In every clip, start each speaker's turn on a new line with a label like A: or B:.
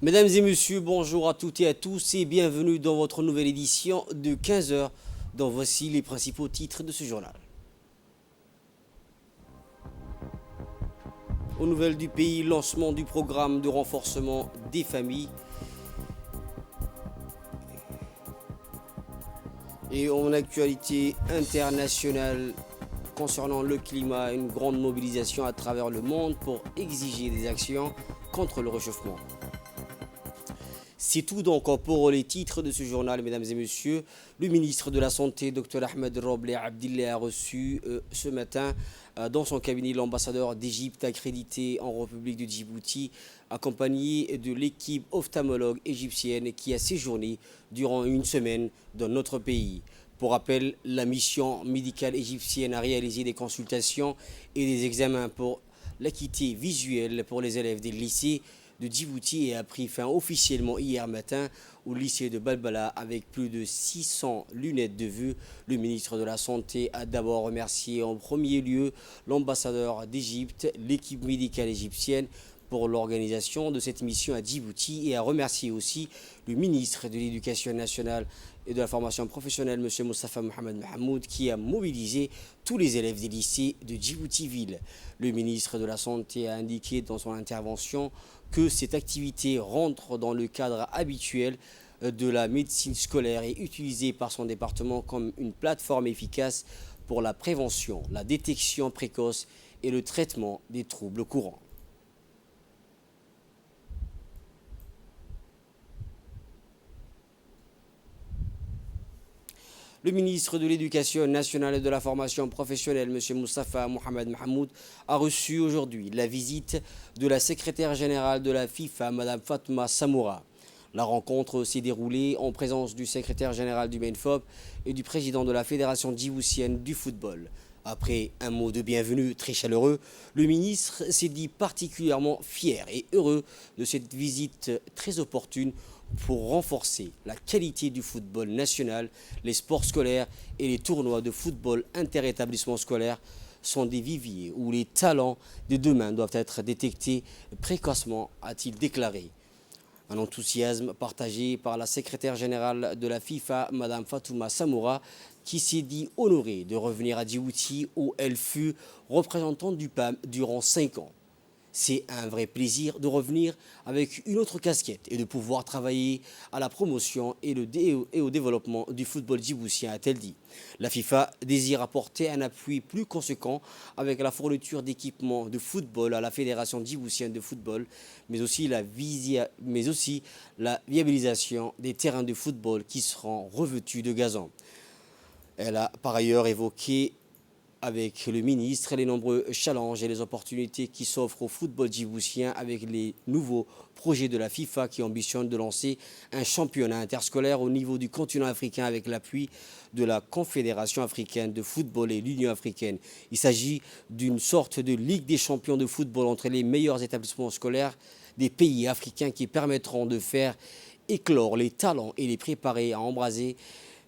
A: Mesdames et messieurs, bonjour à toutes et à tous et bienvenue dans votre nouvelle édition de 15 heures. dont voici les principaux titres de ce journal. Aux nouvelles du pays, lancement du programme de renforcement des familles. Et en actualité internationale concernant le climat, une grande mobilisation à travers le monde pour exiger des actions contre le réchauffement. C'est tout donc pour les titres de ce journal, mesdames et messieurs. Le ministre de la Santé, Dr Ahmed Roble Abdillah, a reçu ce matin dans son cabinet l'ambassadeur d'Égypte accrédité en République de Djibouti, accompagné de l'équipe ophtalmologue égyptienne qui a séjourné durant une semaine dans notre pays. Pour rappel, la mission médicale égyptienne a réalisé des consultations et des examens pour l'acuité visuelle pour les élèves des lycées de Djibouti et a pris fin officiellement hier matin au lycée de Balbala avec plus de 600 lunettes de vue. Le ministre de la Santé a d'abord remercié en premier lieu l'ambassadeur d'Égypte, l'équipe médicale égyptienne pour l'organisation de cette mission à Djibouti et a remercié aussi le ministre de l'Éducation nationale et de la formation professionnelle, M. Moustapha Mohamed Mahmoud, qui a mobilisé tous les élèves des lycées de Djibouti-Ville. Le ministre de la Santé a indiqué dans son intervention que cette activité rentre dans le cadre habituel de la médecine scolaire et utilisée par son département comme une plateforme efficace pour la prévention, la détection précoce et le traitement des troubles courants. Le ministre de l'Éducation nationale et de la formation professionnelle, M. Moustapha Mohamed Mahmoud, a reçu aujourd'hui la visite de la secrétaire générale de la FIFA, Mme Fatma Samoura. La rencontre s'est déroulée en présence du secrétaire général du MENFOP et du président de la Fédération djiboutienne du football. Après un mot de bienvenue très chaleureux, le ministre s'est dit particulièrement fier et heureux de cette visite très opportune pour renforcer la qualité du football national. Les sports scolaires et les tournois de football inter-établissements scolaires sont des viviers où les talents de demain doivent être détectés précocement, a-t-il déclaré. Un enthousiasme partagé par la secrétaire générale de la FIFA, Mme Fatouma Samoura, qui s'est dit honorée de revenir à Djibouti où elle fut représentante du PAM durant 5 ans. C'est un vrai plaisir de revenir avec une autre casquette et de pouvoir travailler à la promotion et au développement du football djiboutien, a-t-elle dit. La FIFA désire apporter un appui plus conséquent avec la fourniture d'équipements de football à la Fédération djiboutienne de football, mais aussi la viabilisation des terrains de football qui seront revêtus de gazon. Elle a par ailleurs évoqué avec le ministre les nombreux challenges et les opportunités qui s'offrent au football djiboutien avec les nouveaux projets de la FIFA qui ambitionnent de lancer un championnat interscolaire au niveau du continent africain avec l'appui de la Confédération africaine de football et l'Union africaine. Il s'agit d'une sorte de Ligue des champions de football entre les meilleurs établissements scolaires des pays africains qui permettront de faire éclore les talents et les préparer à embraser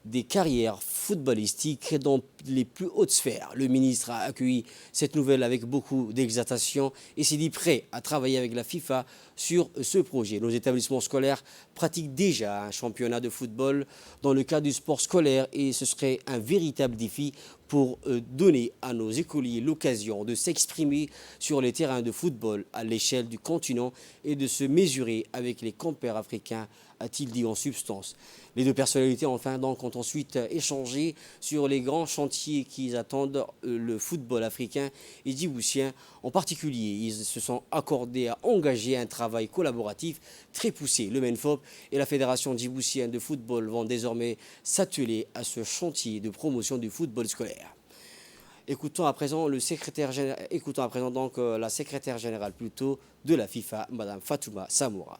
A: des carrières footballistiques dans les plus hautes sphères. Le ministre a accueilli cette nouvelle avec beaucoup d'exaltation et s'est dit prêt à travailler avec la FIFA sur ce projet. Nos établissements scolaires pratiquent déjà un championnat de football dans le cadre du sport scolaire et ce serait un véritable défi pour donner à nos écoliers l'occasion de s'exprimer sur les terrains de football à l'échelle du continent et de se mesurer avec les compères africains, a-t-il dit en substance. Les deux personnalités enfin donc ont ensuite échangé sur les grands chantiers qui attendent le football africain et djiboutien. En particulier, ils se sont accordés à engager un travail collaboratif très poussé. Le MENFOP et la Fédération djiboutienne de football vont désormais s'atteler à ce chantier de promotion du football scolaire. Écoutons à présent la secrétaire générale de la FIFA, Mme Fatouma Samoura.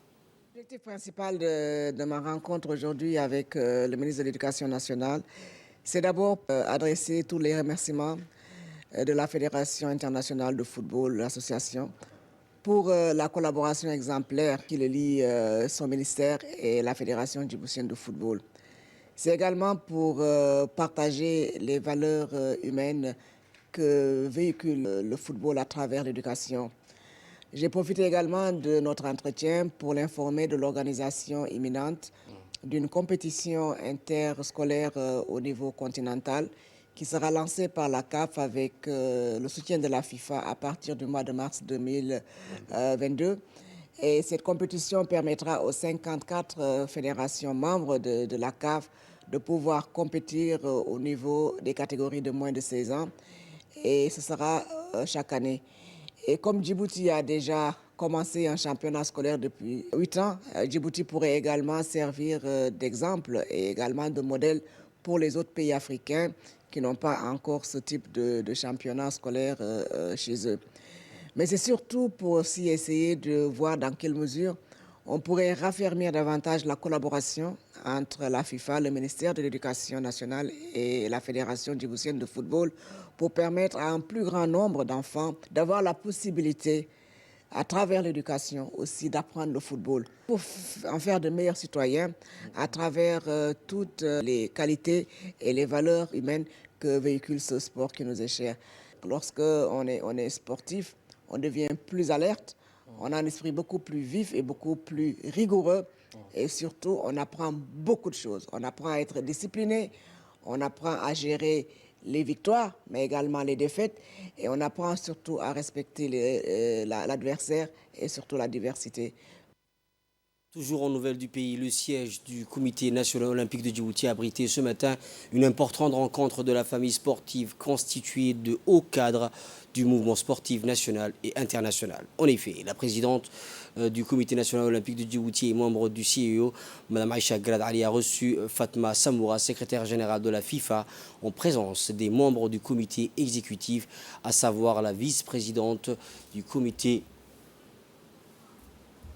B: L'objectif principal de ma rencontre aujourd'hui avec le ministre de l'Éducation nationale, c'est d'abord adresser tous les remerciements de la Fédération internationale de football, l'association, pour la collaboration exemplaire qui le lie son ministère et la Fédération djiboutienne de football. C'est également pour partager les valeurs humaines que véhicule le football à travers l'éducation. J'ai profité également de notre entretien pour l'informer de l'organisation imminente d'une compétition interscolaire au niveau continental qui sera lancée par la CAF avec le soutien de la FIFA à partir du mois de mars 2022. Et cette compétition permettra aux 54 fédérations membres de la CAF de pouvoir compétir au niveau des catégories de moins de 16 ans. Et ce sera chaque année. Et comme Djibouti a déjà commencé un championnat scolaire depuis 8 ans, Djibouti pourrait également servir d'exemple et également de modèle pour les autres pays africains qui n'ont pas encore ce type de championnat scolaire chez eux. Mais c'est surtout pour aussi essayer de voir dans quelle mesure on pourrait raffermir davantage la collaboration entre la FIFA, le ministère de l'Éducation nationale et la Fédération djiboutienne de football pour permettre à un plus grand nombre d'enfants d'avoir la possibilité, à travers l'éducation aussi, d'apprendre le football, pour en faire de meilleurs citoyens à travers toutes les qualités et les valeurs humaines que véhicule ce sport qui nous est cher. Lorsqu'on est sportif, on devient plus alerte, on a un esprit beaucoup plus vif et beaucoup plus rigoureux et surtout on apprend beaucoup de choses. On apprend à être discipliné, on apprend à gérer les victoires mais également les défaites et on apprend surtout à respecter l'adversaire et surtout la diversité.
A: Toujours en nouvelles du pays, le siège du Comité national olympique de Djibouti a abrité ce matin une importante rencontre de la famille sportive constituée de hauts cadres du mouvement sportif national et international. En effet, la présidente du Comité national olympique de Djibouti et membre du CIO, Mme Aïcha Grad Ali, a reçu Fatma Samoura, secrétaire générale de la FIFA, en présence des membres du comité exécutif, à savoir la vice-présidente du comité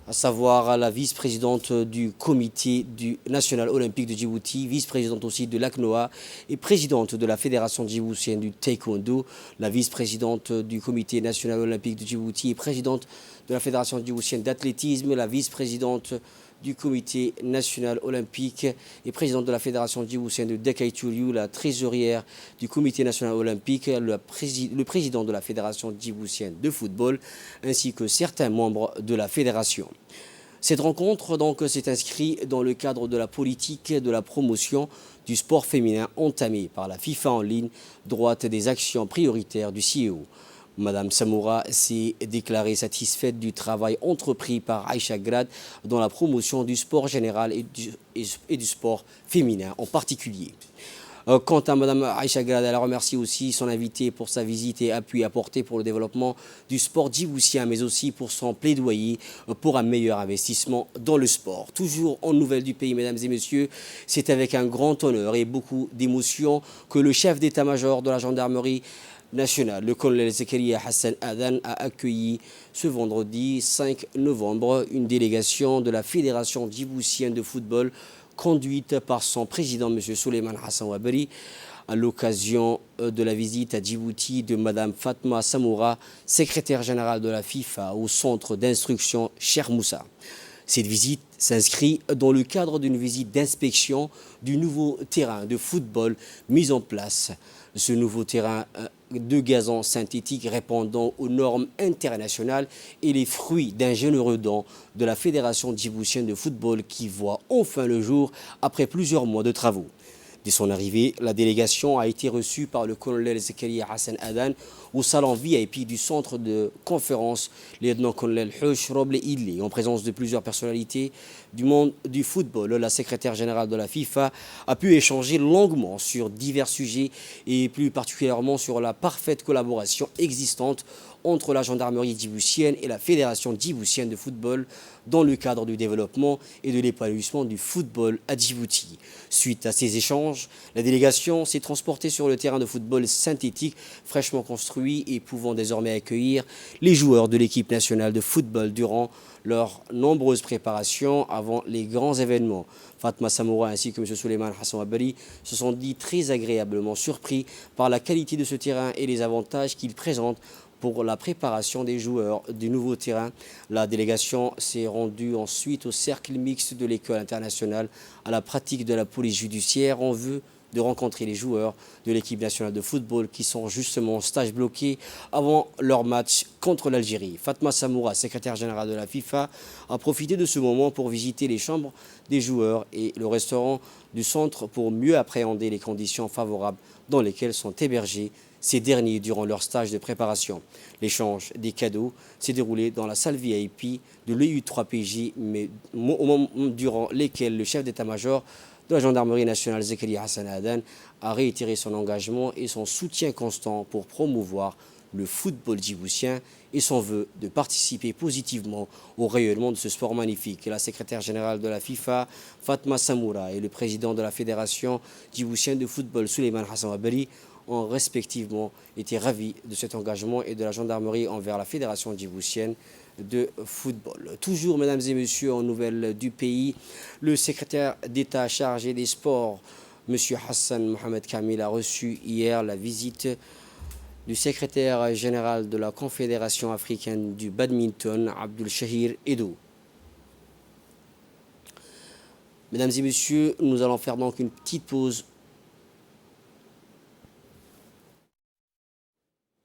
A: du comité national olympique de Djibouti, vice-présidente aussi de l'ACNOA et présidente de la Fédération djiboutienne du taekwondo, la vice-présidente du comité national olympique de Djibouti et présidente de la Fédération djiboutienne d'athlétisme, la vice-présidente du comité national olympique et présidente de la Fédération djiboutienne de Dakaïtouriou, la trésorière du comité national olympique, le président de la Fédération djiboutienne de football, ainsi que certains membres de la fédération. Cette rencontre s'est inscrite dans le cadre de la politique de la promotion du sport féminin entamée par la FIFA en ligne, droite des actions prioritaires du CIO. Madame Samoura s'est déclarée satisfaite du travail entrepris par Aïcha Grad dans la promotion du sport général et du sport féminin en particulier. Quant à Mme Aïcha Grad, elle remercie aussi son invité pour sa visite et appui apporté pour le développement du sport djiboutien, mais aussi pour son plaidoyer pour un meilleur investissement dans le sport. Toujours en nouvelles du pays, mesdames et messieurs, c'est avec un grand honneur et beaucoup d'émotion que le chef d'état-major de la gendarmerie nationale, le colonel Zakaria Hassan Adan, a accueilli ce vendredi 5 novembre une délégation de la Fédération djiboutienne de football conduite par son président, M. Souleymane Hassan Ouaberi, à l'occasion de la visite à Djibouti de Mme Fatma Samoura, secrétaire générale de la FIFA au centre d'instruction Cheikh Moussa. Cette visite s'inscrit dans le cadre d'une visite d'inspection du nouveau terrain de football mis en place. Ce nouveau terrain de gazon synthétique répondant aux normes internationales est les fruits d'un généreux don de la Fédération djiboutienne de football qui voit enfin le jour après plusieurs mois de travaux. Dès son arrivée, la délégation a été reçue par le colonel Zakaria Hassan Adan au salon VIP du centre de conférence lieutenant-colonel Houch Roble Idli, en présence de plusieurs personnalités du monde du football. La secrétaire générale de la FIFA a pu échanger longuement sur divers sujets et plus particulièrement sur la parfaite collaboration existante entre la gendarmerie djiboutienne et la Fédération djiboutienne de football dans le cadre du développement et de l'épanouissement du football à Djibouti. Suite à ces échanges, la délégation s'est transportée sur le terrain de football synthétique fraîchement construit et pouvant désormais accueillir les joueurs de l'équipe nationale de football durant leurs nombreuses préparations avant les grands événements. Fatma Samoura ainsi que M. Souleymane Hassan Ouaberi se sont dit très agréablement surpris par la qualité de ce terrain et les avantages qu'il présente pour la préparation des joueurs du nouveau terrain. La délégation s'est rendue ensuite au cercle mixte de l'école internationale à la pratique de la police judiciaire en vue de rencontrer les joueurs de l'équipe nationale de football qui sont justement en stage bloqué avant leur match contre l'Algérie. Fatma Samoura, secrétaire générale de la FIFA, a profité de ce moment pour visiter les chambres des joueurs et le restaurant du centre pour mieux appréhender les conditions favorables dans lesquelles sont hébergés ces derniers durant leur stage de préparation. L'échange des cadeaux s'est déroulé dans la salle VIP de l'EU3PJ, mais au moment durant lesquels le chef d'état-major de la gendarmerie nationale, Zakaria Hassan Adan, a réitéré son engagement et son soutien constant pour promouvoir le football djiboutien et son vœu de participer positivement au rayonnement de ce sport magnifique. La secrétaire générale de la FIFA, Fatma Samoura, et le président de la fédération djiboutienne de football, Souleymane Hassan Wabali, ont respectivement été ravis de cet engagement et de la gendarmerie envers la fédération djiboutienne de football. Toujours, mesdames et messieurs, en nouvelles du pays, le secrétaire d'État chargé des sports, M. Hassan Mohamed Kamil, a reçu hier la visite du secrétaire général de la Confédération africaine du badminton, Abdul Shahir Edo. Mesdames et messieurs, nous allons faire donc une petite pause.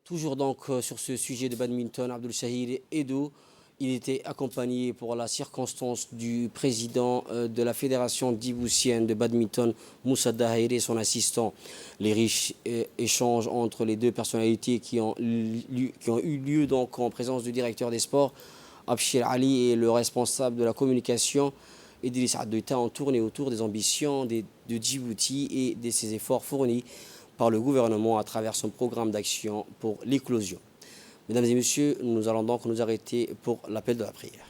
A: Toujours donc sur ce sujet de badminton, Abdul Shahir Edo, il était accompagné pour la circonstance du président de la fédération djiboutienne de badminton, Moussa Dahir, et son assistant. Les riches échanges entre les deux personnalités qui ont eu lieu donc en présence du directeur des sports, Abshir Ali, et le responsable de la communication, Idriss Adouita, ont tourné autour des ambitions de Djibouti et de ses efforts fournis par le gouvernement à travers son programme d'action pour l'éclosion. Mesdames et messieurs, nous allons donc nous arrêter pour l'appel de la prière.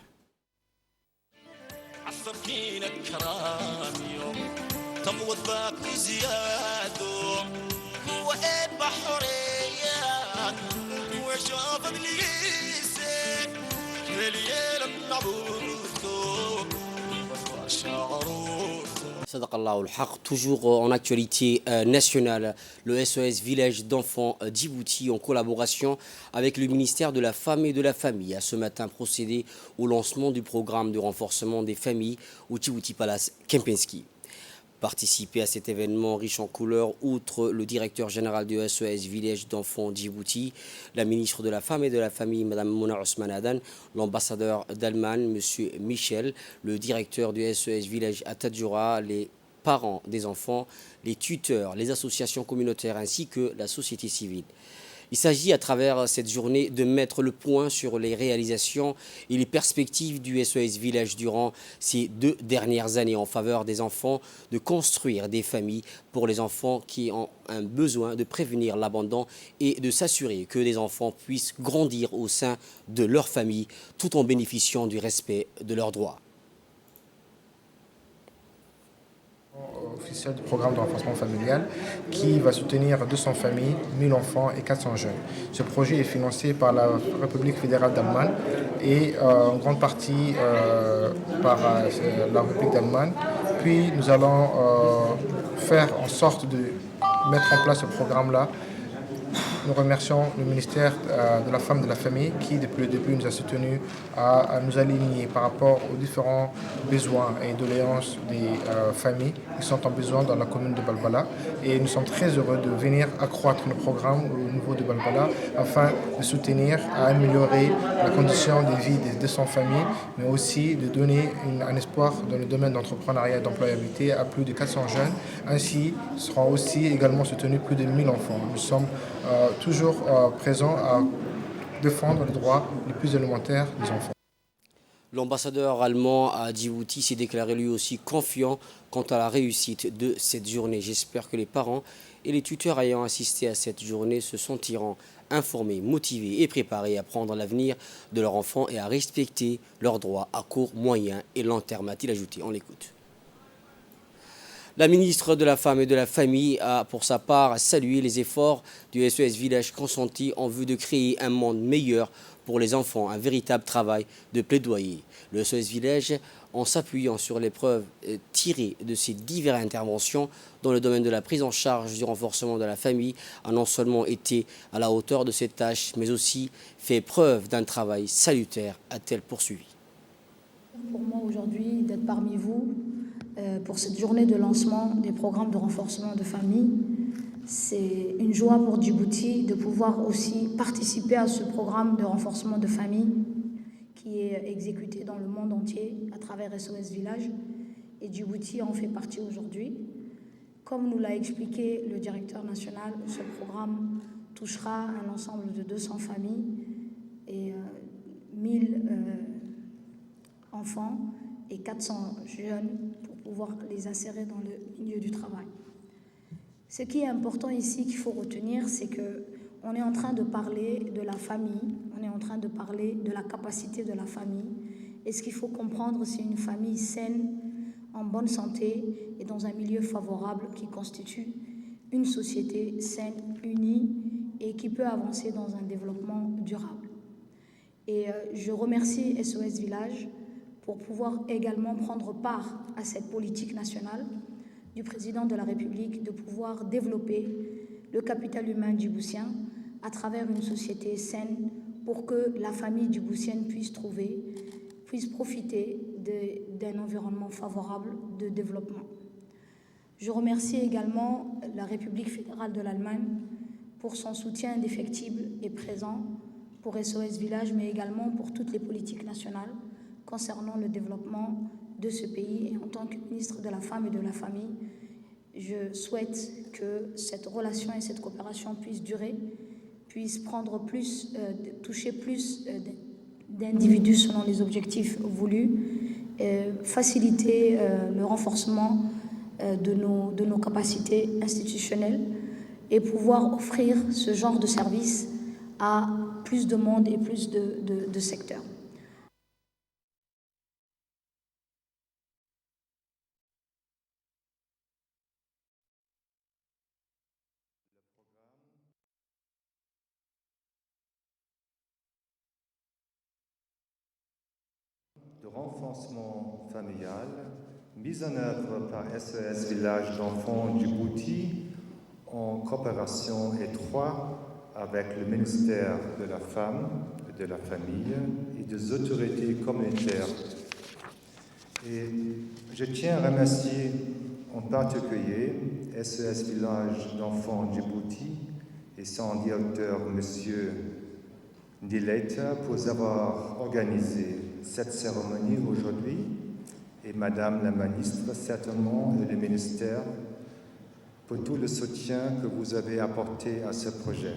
A: Toujours en actualité nationale, le SOS Village d'enfants Djibouti, en collaboration avec le ministère de la Femme et de la Famille, a ce matin procédé au lancement du programme de renforcement des familles au Djibouti Palace Kempinski. Participer à cet événement riche en couleurs, outre le directeur général du SOS Village d'enfants Djibouti, la ministre de la Femme et de la Famille, Mme Mouna Ousmane Adan, l'ambassadeur d'Allemagne, M. Michel, le directeur du SOS Village à Tadjoura, les parents des enfants, les tuteurs, les associations communautaires ainsi que la société civile. Il s'agit à travers cette journée de mettre le point sur les réalisations et les perspectives du SOS Village durant ces 2 dernières années en faveur des enfants, de construire des familles pour les enfants qui ont un besoin, de prévenir l'abandon et de s'assurer que les enfants puissent grandir au sein de leur famille tout en bénéficiant du respect de leurs droits.
C: Officiel du programme de renforcement familial qui va soutenir 200 familles, 1000 enfants et 400 jeunes. Ce projet est financé par la République fédérale d'Allemagne et en grande partie par la République d'Allemagne. Puis nous allons faire en sorte de mettre en place ce programme-là. Nous remercions le ministère de la Femme et de la Famille qui, depuis le début, nous a soutenus à nous aligner par rapport aux différents besoins et doléances des familles qui sont en besoin dans la commune de Balbala. Et nous sommes très heureux de venir accroître nos programmes au niveau de Balbala afin de soutenir, à améliorer la condition de vie des 200 familles, mais aussi de donner un espoir dans le domaine d'entrepreneuriat et d'employabilité à plus de 400 jeunes. Ainsi, seront aussi également soutenus plus de 1000 enfants. Nous sommes toujours présents à défendre les droits les plus élémentaires des enfants.
A: L'ambassadeur allemand à Djibouti s'est déclaré lui aussi confiant quant à la réussite de cette journée. J'espère que les parents et les tuteurs ayant assisté à cette journée se sentiront informés, motivés et préparés à prendre l'avenir de leurs enfants et à respecter leurs droits à court, moyen et long terme, a-t-il ajouté. On l'écoute. La ministre de la Femme et de la Famille a pour sa part salué les efforts du SOS Village consentis en vue de créer un monde meilleur pour les enfants, un véritable travail de plaidoyer. Le SOS Village, en s'appuyant sur les preuves tirées de ces diverses interventions dans le domaine de la prise en charge du renforcement de la famille, a non seulement été à la hauteur de cette tâche, mais aussi fait preuve d'un travail salutaire, a-t-elle poursuivi.
D: Pour moi aujourd'hui d'être parmi vous, pour cette journée de lancement des programmes de renforcement de famille. C'est une joie pour Djibouti de pouvoir aussi participer à ce programme de renforcement de famille qui est exécuté dans le monde entier à travers SOS Village. Et Djibouti en fait partie aujourd'hui. Comme nous l'a expliqué le directeur national, ce programme touchera un ensemble de 200 familles et 1000 enfants et 400 jeunes pour pouvoir les insérer dans le milieu du travail. Ce qui est important ici, qu'il faut retenir, c'est qu'on est en train de parler de la famille, on est en train de parler de la capacité de la famille. Et ce qu'il faut comprendre, c'est une famille saine, en bonne santé et dans un milieu favorable qui constitue une société saine, unie et qui peut avancer dans un développement durable. Et je remercie SOS Village pour pouvoir également prendre part à cette politique nationale du président de la République de pouvoir développer le capital humain djiboutien à travers une société saine pour que la famille djiboutienne puisse profiter d'un environnement favorable de développement. Je remercie également la République fédérale de l'Allemagne pour son soutien indéfectible et présent pour SOS Village, mais également pour toutes les politiques nationales concernant le développement de ce pays. Et en tant que ministre de la Femme et de la Famille, je souhaite que cette relation et cette coopération puissent durer, puissent toucher plus d'individus selon les objectifs voulus, faciliter le renforcement de nos capacités institutionnelles et pouvoir offrir ce genre de service à plus de monde et plus de secteurs.
E: De renforcement familial mise en œuvre par SOS Village d'enfants Djibouti en coopération étroite avec le ministère de la Femme et de la Famille et des autorités communautaires. Et je tiens à remercier en particulier SOS Village d'enfants Djibouti et son directeur, M. Ndileta, pour avoir organisé cette cérémonie aujourd'hui, et Madame la Ministre, certainement, et le ministère, pour tout le soutien que vous avez apporté à ce projet.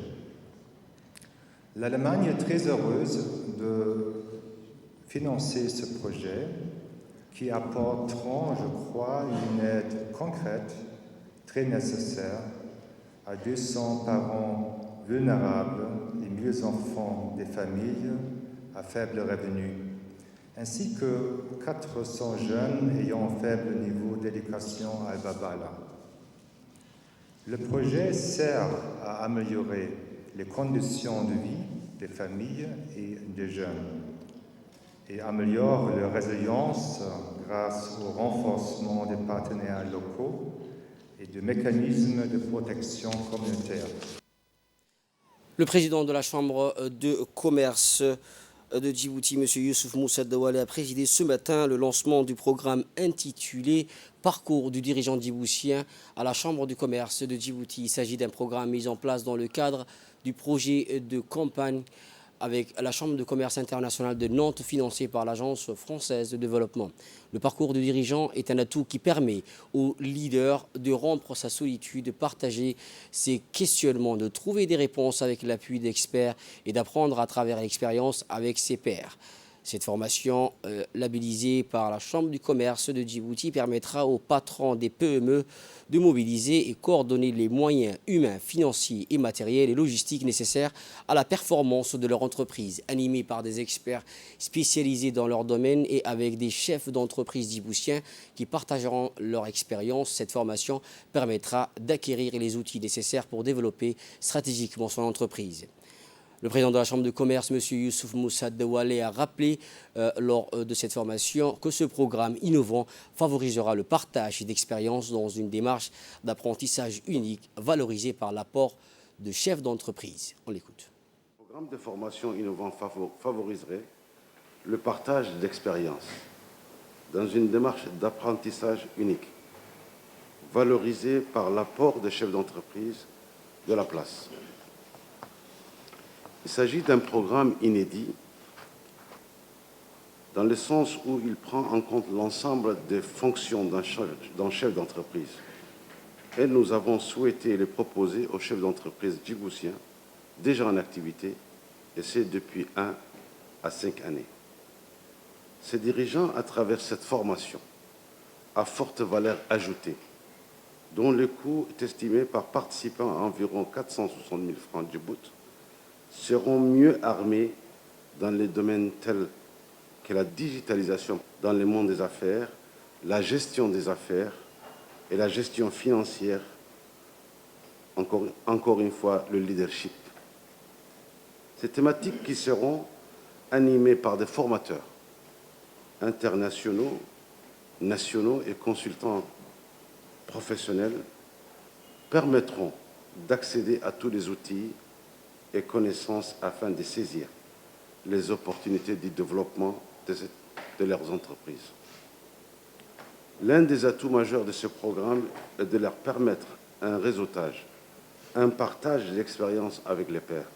E: L'Allemagne est très heureuse de financer ce projet qui apportera, je crois, une aide concrète, très nécessaire, à 200 parents vulnérables et mieux enfants des familles à faible revenu, ainsi que 400 jeunes ayant un faible niveau d'éducation à Babala. Le projet sert à améliorer les conditions de vie des familles et des jeunes et améliore leur résilience grâce au renforcement des partenaires locaux et de mécanismes de protection communautaire.
A: Le président de la Chambre de commerce de Djibouti, M. Youssouf Moussa Dawale, a présidé ce matin le lancement du programme intitulé « Parcours du dirigeant djiboutien » à la Chambre du commerce de Djibouti. Il s'agit d'un programme mis en place dans le cadre du projet de campagne avec la Chambre de commerce internationale de Nantes, financée par l'Agence française de développement. Le parcours du dirigeant est un atout qui permet au leader de rompre sa solitude, de partager ses questionnements, de trouver des réponses avec l'appui d'experts et d'apprendre à travers l'expérience avec ses pairs. Cette formation, labellisée par la Chambre du commerce de Djibouti, permettra aux patrons des PME de mobiliser et coordonner les moyens humains, financiers et matériels et logistiques nécessaires à la performance de leur entreprise. Animés par des experts spécialisés dans leur domaine et avec des chefs d'entreprise djiboutiens qui partageront leur expérience, cette formation permettra d'acquérir les outils nécessaires pour développer stratégiquement son entreprise. Le président de la Chambre de commerce, M. Youssouf Moussa Dawale, a rappelé lors de cette formation que ce programme innovant favorisera le partage d'expériences dans une démarche d'apprentissage unique valorisée par l'apport de chefs d'entreprise. On l'écoute.
F: Le programme de formation innovant favoriserait le partage d'expériences dans une démarche d'apprentissage unique, valorisée par l'apport des chefs d'entreprise de la place. Il s'agit d'un programme inédit dans le sens où il prend en compte l'ensemble des fonctions d'un chef d'entreprise. Et nous avons souhaité les proposer aux chefs d'entreprise djiboutiens déjà en activité, et c'est depuis 1 à 5 années. Ces dirigeants, à travers cette formation à forte valeur ajoutée, dont le coût est estimé par participant à environ 460 000 francs djibout, seront mieux armés dans les domaines tels que la digitalisation dans le monde des affaires, la gestion des affaires et la gestion financière, encore une fois, le leadership. Ces thématiques qui seront animées par des formateurs internationaux, nationaux et consultants professionnels permettront d'accéder à tous les outils et connaissances afin de saisir les opportunités du développement de leurs entreprises. L'un des atouts majeurs de ce programme est de leur permettre un réseautage, un partage d'expériences avec les pairs.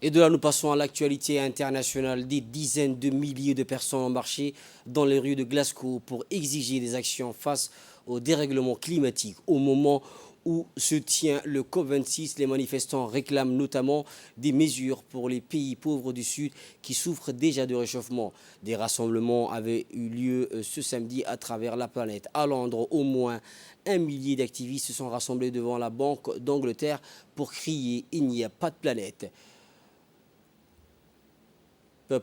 A: Et de là, nous passons à l'actualité internationale. Des dizaines de milliers de personnes ont marché dans les rues de Glasgow pour exiger des actions face au dérèglement climatique. Au moment où se tient le COP26, les manifestants réclament notamment des mesures pour les pays pauvres du Sud qui souffrent déjà de réchauffement. Des rassemblements avaient eu lieu ce samedi à travers la planète. À Londres, au moins 1 millier d'activistes se sont rassemblés devant la Banque d'Angleterre pour crier « Il n'y a pas de planète ».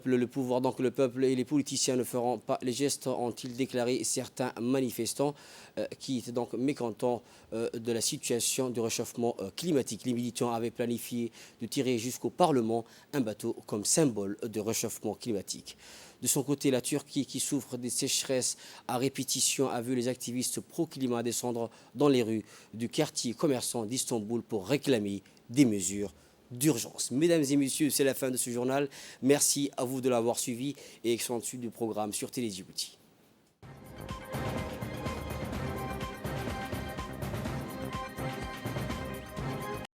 A: Le pouvoir, donc le peuple et les politiciens ne feront pas les gestes, ont-ils déclaré certains manifestants qui étaient donc mécontents de la situation du réchauffement climatique. Les militants avaient planifié de tirer jusqu'au Parlement un bateau comme symbole de réchauffement climatique. De son côté, la Turquie, qui souffre des sécheresses à répétition, a vu les activistes pro-climat descendre dans les rues du quartier commerçant d'Istanbul pour réclamer des mesures d'urgence. Mesdames et messieurs, c'est la fin de ce journal. Merci à vous de l'avoir suivi et excellente suite du programme sur Télé Djibouti.